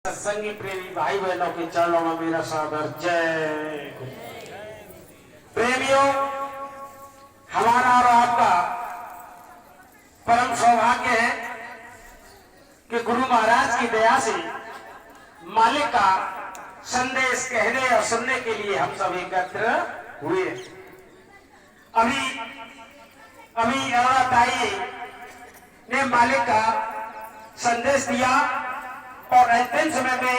सत्संगी प्रेमी भाई बहनों के चरणों में मेरा सादर जय। प्रेमियों, हमारा और आपका परम सौभाग्य है कि गुरु महाराज की दया से मालिक का संदेश कहने और सुनने के लिए हम सब एकत्र हुए। अभी औरत आई ने मालिक का संदेश दिया और अंतिम समय में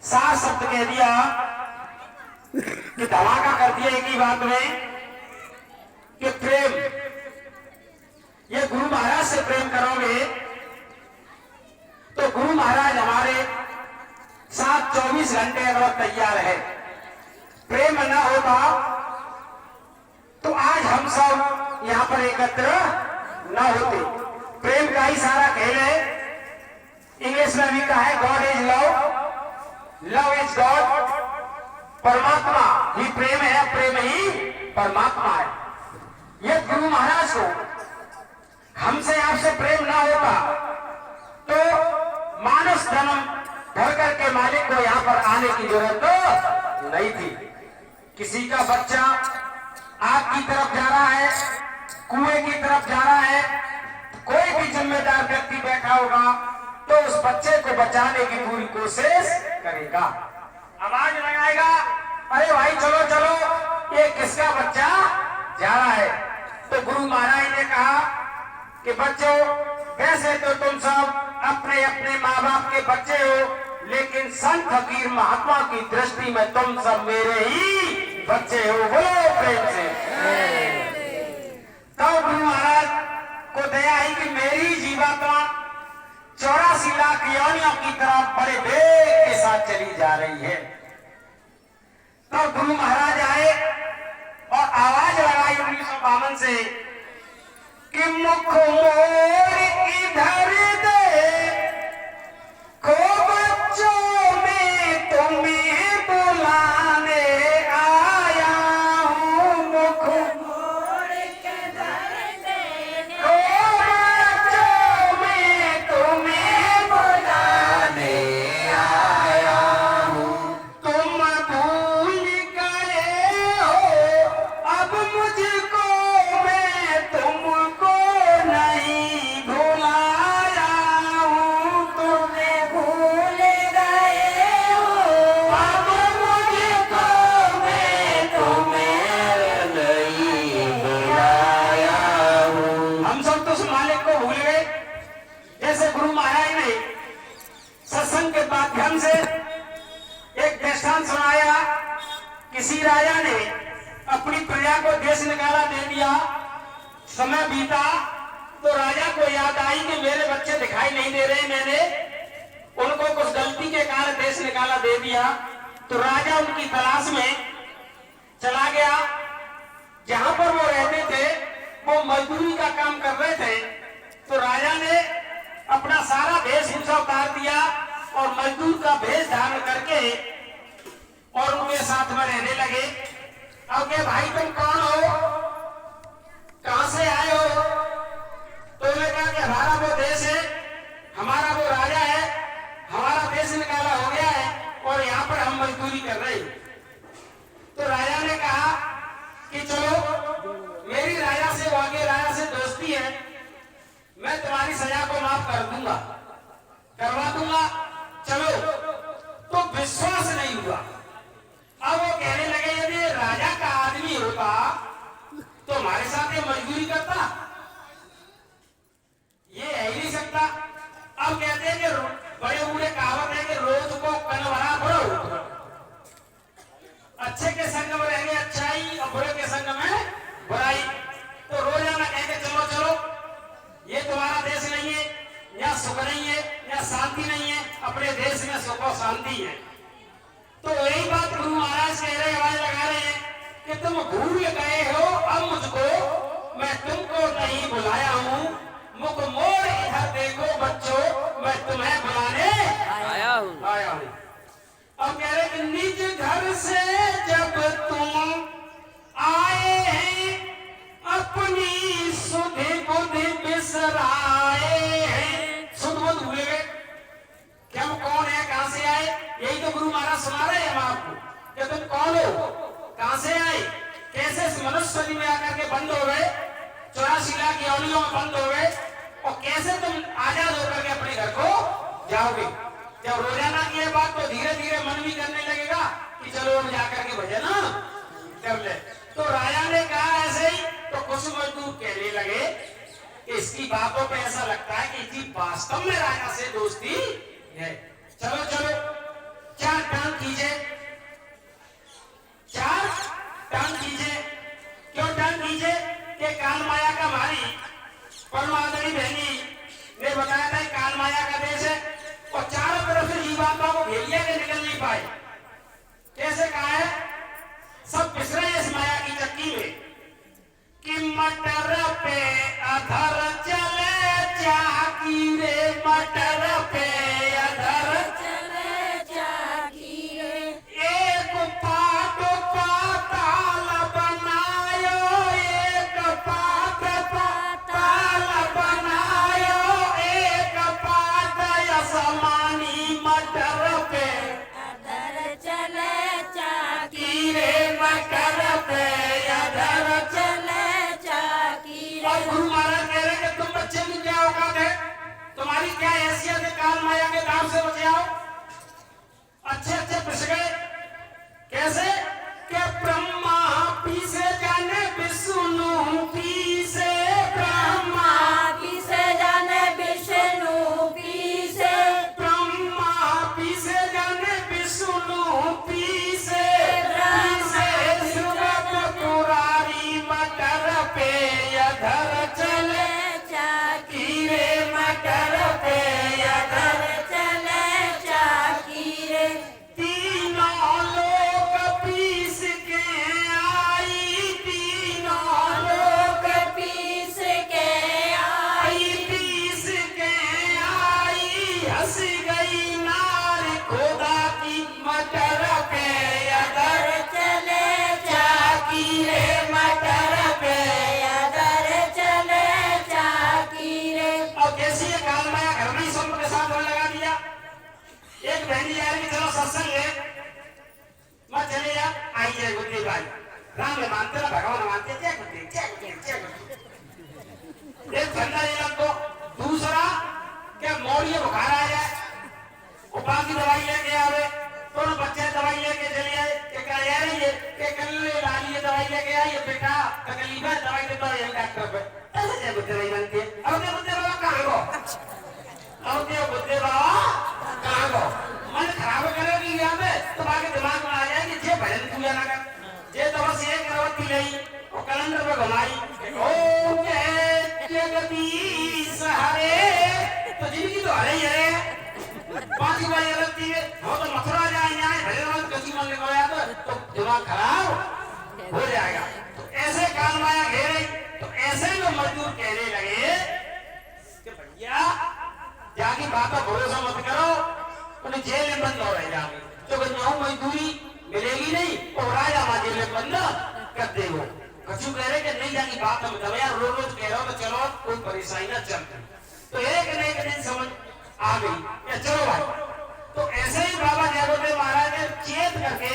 साफ शब्द कह दिया कि धमाका कर दिया एक ही बात में कि प्रेम, ये गुरु महाराज से प्रेम करोगे तो गुरु महाराज हमारे साथ 24 घंटे अगर तैयार है। प्रेम न होता तो आज हम सब यहां पर एकत्र न होते। प्रेम का ही सारा खेल है। इंग्लिश में भी कहा है God is love, love is God. परमात्मा ही प्रेम है, प्रेम ही परमात्मा है। ये गुरु महाराज को हमसे आपसे प्रेम ना होता तो मानस जन्म भर करके मालिक को यहाँ पर आने की जरूरत तो नहीं थी। किसी का बच्चा आग की तरफ जा रहा है, कुएं की तरफ जा रहा है, कोई भी जिम्मेदार व्यक्ति बैठा होगा तो उस बच्चे को बचाने की पूरी कोशिश करेगा, आवाज लगाएगा, अरे भाई चलो चलो, ये किसका बच्चा जा रहा है। तो गुरु महाराज ने कहा कि बच्चों, वैसे तो तुम सब अपने अपने माँ बाप के बच्चे हो, लेकिन संत फकीर महात्मा की दृष्टि में तुम सब मेरे ही बच्चे हो। बोलो प्रेम से। तो गुरु महाराज को दया आई कि मेरी जीवात्मा 84 लाख योनियों की तरफ बड़े वेग के साथ चली जा रही है। तो गुरु महाराज आए और आवाज लगाई 1952 से कि मुख मोर इधर देखो बच्चों में तुम्हें बुलाने आया हूँ। मुख मोर इधर देखो बच्चों में तुम्हें बुलाने आया हूँ। तुम भूल गए हो अब मुझको, मैं तुमको नहीं भुलाया हूँ। तुम्हें भूल गए हो अब मुझको, मैं तुम्हें नहीं भुलाया हूँ। हम सब तो उस मालिक को भूल गए। जैसे गुरु महाराज ने सत्संग के माध्यम से एक दृष्टांत सुनाया। किसी राजा ने अपनी प्रजा को देश निकाला दे दिया, समय बीता तो राजा को याद आई कि मेरे बच्चे दिखाई नहीं दे रहे, मैंने उनको कुछ गलती के कारण देश निकाला दे दिया। तो राजा उनकी तलाश में चला गया। जहां पर वो रहते थे वो मजदूरी का काम कर रहे थे। तो राजा ने अपना सारा वेशभूषा उतार दिया और मजदूर का वेश धारण करके और उनके साथ में रहने लगे। अब के भाई तुम कौन हो, कहां से आए हो? तो उन्होंने कहा कि हमारा वो देश है, हमारा वो राजा है, हमारा देश निकाला हो गया है और यहाँ पर हम मजदूरी कर रहे हैं। तो राजा ने कहा कि चलो, मेरी राजा से वागे राजा से दोस्ती है, मैं तुम्हारी सजा को माफ कर दूंगा, करवा दूंगा, चलो। तो विश्वास नहीं हुआ। अब वो कहने लगे यदि राजा का आदमी होता तो हमारे साथ ये मजदूरी करता, ये है ही नहीं सकता। अब कहते हैं कि बड़े बूढ़े कहावत है कि रोज को कन भरा भरो। अच्छे के संग में रहेंगे अच्छाई और बुरे के संग में बुराई। तो रोजाना कहेंगे चलो चलो, ये तुम्हारा देश नहीं है, यहाँ सुख नहीं है, यहाँ शांति नहीं है, अपने देश में सुख और शांति है। तो यही बात गुरु महाराज कह रहे, आवाज लगा रहे हैं कि तुम भूल गए हो अब मुझको, मैं तुमको नहीं बुलाया हूँ। मुख मोड़ इधर देखो बच्चों, मैं तुम्हें बुलाने आया हूँ। अब कह रहे कि निज घर से जब तुम आए हैं, अपनी सुध बुद्धि बिसराए हैं। सुध बुद्ध भूल गए, क्या हम कौन है तो गुरु महाराज सुना रहे हैं हम आपको कि तुम कौन हो, कहां से आए, कैसे इस मनुष्य शरीर में आकर के बंद हो गए, 84 लाख योनियों में बंद हो गए, और कैसे तुम आजाद होकर के अपने घर को जाओगे। जब रोजाना की ये बात तो धीरे धीरे मन भी करने लगेगा कि चलो हम जाकर के भजन कर ले। तो राजा ने कहा ऐसे ही, तो कुछ मजदूर कहने लगे कि इसकी बातों पे ऐसा लगता है कि इसकी वास्तव में राजा से दोस्ती है। चलो चलो 4 टांग कीजिए, 4 टांग कीजिए। क्यों टांग कीजिए कि काल माया का भारी परमादरी बहनी ने बताया था काल माया का देश है और चारों तरफ से जीवात्मा को घेर लिया के निकल नहीं पाए। कैसे कहा है, सब पिसरे इस माया की चक्की में कि मटर पे अधर चले चाकी रे, मटर पे अधर चले चाकी रे, एक पात पाताल बनायो, एक पात पाताल बनायो, एक पात असमानी, मटर पे अधर चले चाकी रे, मटर पे अधर चले चाकी रे। और गुरु महाराज कह रहे कि तुम बच्चे की क्या औकात है, तुम्हारी क्या हैसियत है, काल माया के दाव से बचे आओ। अच्छे अच्छे पिस गए। कैसे कि ब्रह्मा पीसे जाने विष्णु पीसे, ब्रह्मा पीसे जाने विष्णु पीसे, ब्रह्मा पीसे जाने विष्णु पीसे, पीसे सुरत पुरारी, मटर पे अधर चले चाकी रे, मटर पे अधर चले चाकी रे। तीनों लोग पीस के आई, तीनों लोग पीस के आई, पीस के आई, हंस गई नार खुदा की, मटर पे अधर चले चाकी रे, मटर पे अधर चले चाकी रे। और कैसी ये काल माया घर में ही संप के साथ लगा दिया। एक बहन जी आ रही, चलो सत्संग है, मत चले जा, आई जय गुरुदेव भाई, राम में मानते ना भगवान मानते, जय गुरुदेव जय गुरुदेव जय गुरुदेव। एक धंधा ये लगो। दूसरा क्या मोड़िए बुखार आ जाए, उपा की दवाई लेके आवे, दोनों बच्चे दवाई लेके चले आए कि क्या ले रही है कि कल लाली ये दवाई लेके आई है बेटा, तकलीफ है दवाई देता है डॉक्टर पे, ऐसे जय गुरुदेव भाई बनती है। अब जय गुरुदेव बाबा कहाँ गो, अब जय गुरुदेव बाबा कहाँ गो, मन खराब करेगी यहाँ पे तो बाकी दिमाग में आ जाएगी जे भजन पूजा ना कर, जे तो बस एक रवती ली और कैलेंडर पे घुमाई ओम जय जगदीश हरे, तो जिंदगी तो हरे ही हरे। 5 बार लगती है, वो तो मथुरा जाए जाए भजन कसी मन लगाया तो दिमाग खराब हो जाएगा। तो ऐसे काल माया घेरे, तो ऐसे जो मजदूर कहने लगे कि भैया जाकी बात पर भरोसा मत करो, उन्हें जेल में बंद हो रहे जाओगे, तो जो मजदूरी मिलेगी नहीं और राजा वहां जेल में बंद कर देगो। कछु कह रहे कि नहीं जाकी बात हम दबा यार, रोज रोज कह रहे हो तो चलो कोई परेशानी न चलती। तो एक न एक दिन समझ आ गई या चलो भाई। तो ऐसे ही बाबा जय गुरुदेव महाराज ने चेत करके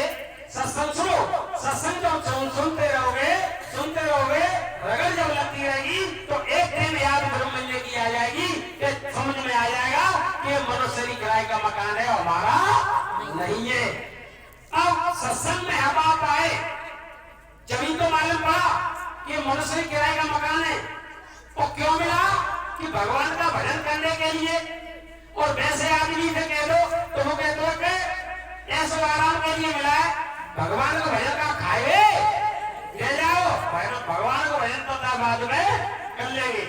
सत्संग सुनो, सत्संग जब सुनते रहोगे रगड़ जब लगती रहेगी तो एक दिन याद ब्रह्म की आ जाएगी कि समझ में आ जाएगा कि मनुष्य की किराए का मकान है हमारा नहीं है। अब सत्संग में हम आप आए जमीन तो मालूम पड़ा कि मनुष्य की किराए का मकान है, और क्यों मिला कि भगवान का भजन करने के लिए। और वैसे आदमी से कह दो तो वो कहते हो कि ऐसे आराम के लिए मिला है, भगवान को भजन का खाए ले जाओ, भगवान को भजन तो बाद में कर लेंगे।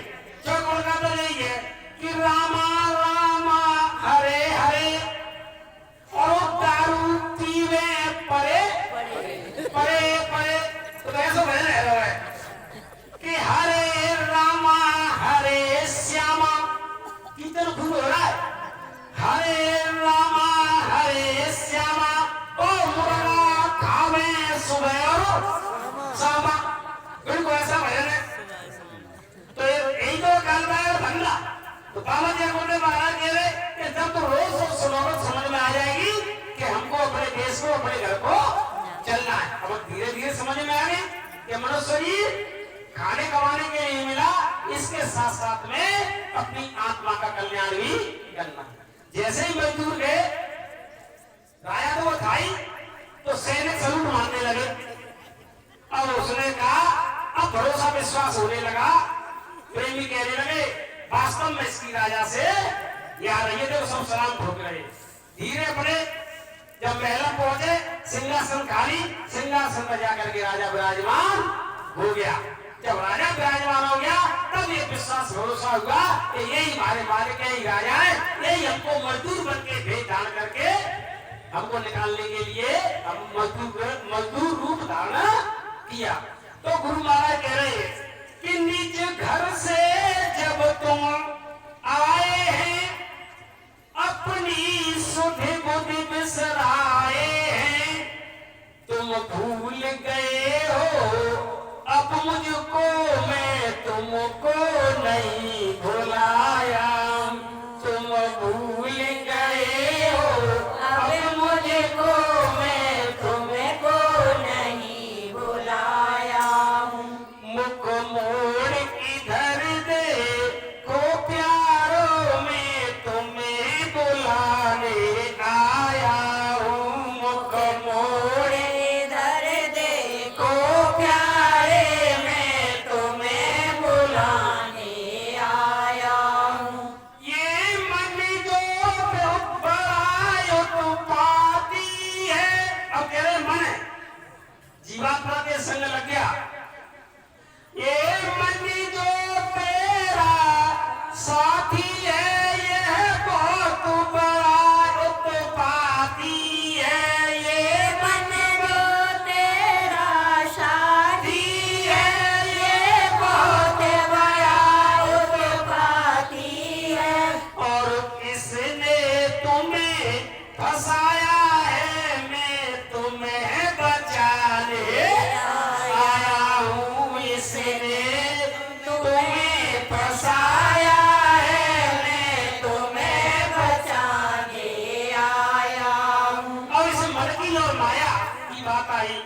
जो गुण का तो यही है कि रामा रामा हरे हरे, और दारू पीवे परे परे परे, तो ऐसा भजन है कि हरे रामा हरे श्यामा, कीर्तन खूब हो रहा है, हरे रामा हरे श्यामा, ओ मुर्गा खावे सुबह और शामा, बिल्कुल ऐसा भजन है। तो यही तो काल माया बनना। तो बाबा जय गुरुदेव महाराज कह रहे कि जब तो रोज सुनोगे समझ में आ जाएगी कि हमको अपने घर को चलना है। अब धीरे धीरे समझ में आ गया कि मनुष्य शरीर खाने कमाने के लिए मिला, इसके साथ साथ में अपनी आत्मा का कल्याण भी करना। जैसे ही मजदूर गए, राजा तो वो था ही, तो सैनिक सलूट मारने लगे। अब उसने कहा, अब भरोसा विश्वास होने लगा। प्रेमी कहने लगे वास्तव में इसकी राजा से यार ये देखो सब सलाम ठोक रहे। धीरे अपने जब महल पहुंचे, सिंहासन खाली, सिंहासन पर जाकर के राजा विराजमान हो गया। जब राजा विराजमान हो गया, तब ये विश्वास भरोसा हुआ कि यही हमारे मालिक है, यही राजा है, यही हमको मजदूर बन के भेज धारण करके हमको निकालने के लिए हम मजदूर रूप धारण किया। तो गुरु महाराज कह रहे हैं कि निज घर से जब तुम आए हैं, अपनी सुधि बुद्धि बिसराए हैं, तुम भूल गए हो अब मुझको, मैं तुमको नहीं भुलाया। तुम भूल गए हो अब मुझको, मैं तुमको नहीं भुलाया। मुख मोड़ इधर दे को प्यारो, मैं तुम्हें बुलाने आया हूँ। मुख मोड़ इधर दे को प्यारे, मैं तुम्हें बुलाने आया हूँ। ये मन जो बड़ा उत्पाती है, अब कह रहे मन है जीवात्मा के संग लग गया। ये मन जो तेरा साथी है, यह बहुत बड़ा उत्पाती है। ये मन जो तेरा साथी है, ये बहुत बड़ा उत्पाती है। और इसने तुम्हें फंसाया है, मैं तुम्हें बचाने आया हूँ। इसने तुम्हें फंसाया है, मैं तुम्हें बचाने आया हूँ। और इस मन की और माया की बात आई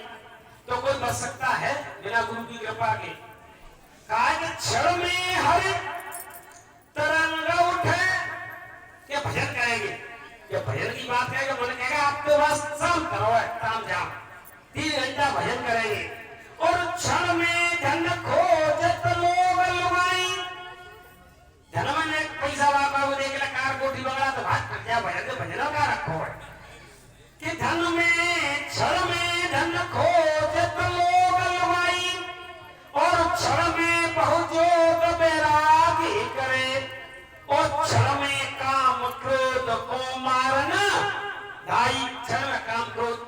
तो कोई बच सकता है बिना गुरु की कृपा के? कहा कि क्षण में हर तरंग उठे ये भजन करेंगे। ये भजन की बात है कि मन कहेगा आपके पास सब करो है, काम जाम 3 घंटा भजन करेंगे। और क्षण में धन खोजत लोग लुगाई, धन में पैसा बाबा को देख ले कार कोठी बंगला तो बात कर क्या भजन भजन का रखो है कि धन में क्षण में धन खोजत लोग लुगाई, और क्षण में बहुजोग बैरागी करे, और क्षण में काम क्रोध को मारना ढाई। क्षण में काम क्रोध,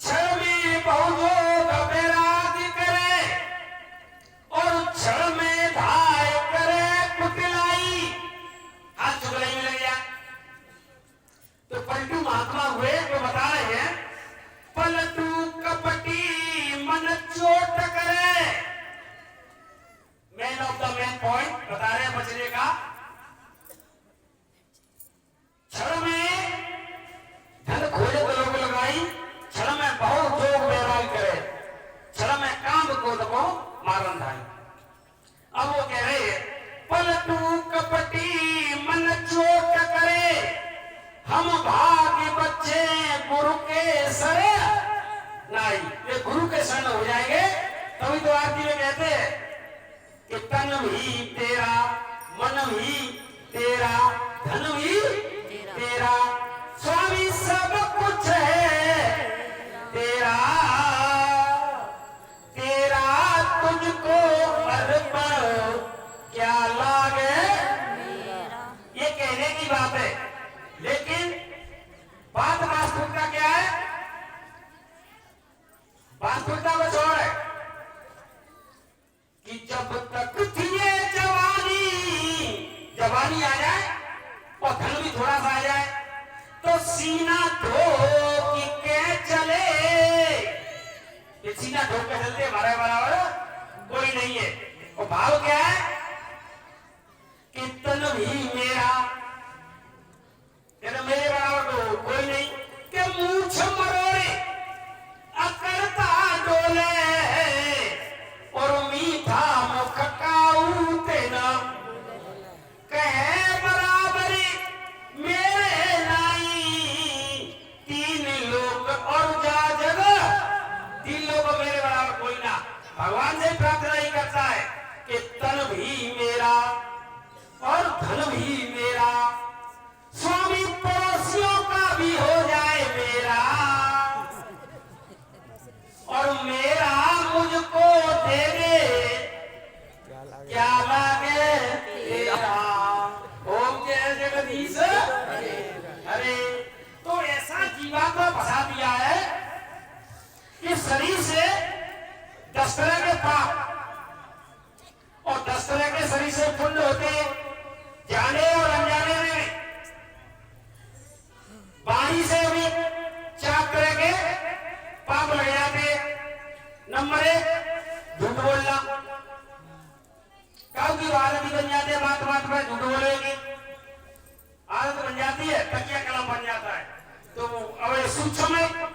क्षण में बहुजोग बैरागी करे, और क्षण में धाय करे कुटिलाई। हाथ चुगलाई में लग गया। तो पलटू महात्मा हुए तो बता रहे हैं पलटू कपटी मन चोट करे। Main of the main point बता रहे हैं बचने का। क्षण में धन खोजे तो लोग लगाई, क्षण में बहुत जोग बैराग करे, क्षण में काम क्रोध को मारन धाई। अब वो कह रहे हैं पलटू कपटी मन चोट करे, हम भाग्य बच्चे गुरु के शरण नहीं। ये गुरु के शरण हो जाएंगे तभी तो आरती में कहते हैं कि तन भी तेरा, मन भी तेरा, धन भी तेरा, स्वामी सब कुछ है तेरा, तेरा तुझको अर्पण क्या लागे। ये कहने की बात है, लेकिन बात वास्तविकता क्या है? वास्तविकता को छोड़ है कि जब तक थी ये जवानी आ जाए और धन भी थोड़ा सा आ जाए तो सीना ठोक के चले। ये सीना ठोक के चलते हमारे बराबर कोई नहीं है। और भाव क्या है कि तन भी मेरा, मेरे बराबर तो कोई नहीं, कि मूछ मर शरीर से 10 तरह के पाप और 10 तरह के शरीर से पुण्य होते हैं, जाने और अनजाने में। वाणी से भी 4 तरह के पाप लग जाते हैं। नंबर 1 झूठ बोलना, कब की आदत बन जाती है, बात बात में झूठ बोलेगी, आदत बन जाती है, तकिया कलम बन जाता है। तो अब सूक्ष्म में